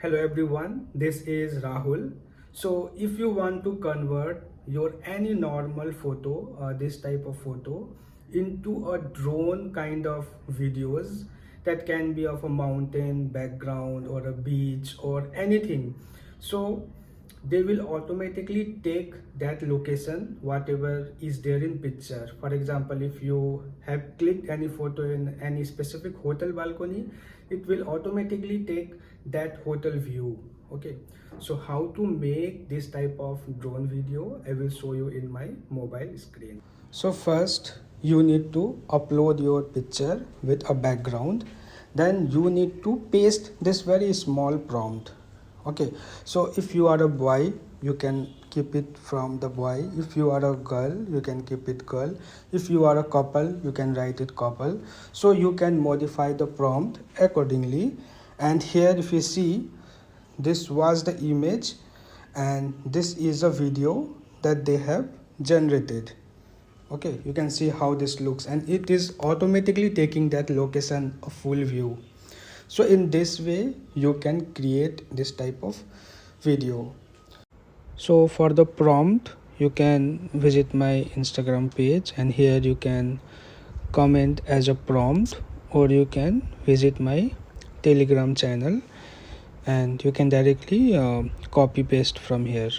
Hello everyone, this is Rahul. So if you want to convert your any normal photo, this type of photo, into a drone kind of videos that can be of a mountain background or a beach or anything. So they will automatically take that location whatever is there in picture. For example, if you have clicked any photo in any specific hotel balcony, it will automatically take that hotel view. Okay, so how to make this type of drone video, I will show you in my mobile screen. So first you need to upload your picture with a background, then you need to paste this very small prompt. Okay, so if you are a boy, you can keep it from the boy. If you are a girl, you can keep it girl. If you are a couple, you can write it couple. So you can modify the prompt accordingly. And here if you see, this was the image and this is a video that they have generated. Okay, you can see how this looks, and it is automatically taking that location a full view. So in this way you can create this type of video. So for the prompt, you can visit my Instagram page, and here you can comment as a prompt, or you can visit my Telegram channel and you can directly copy paste from here.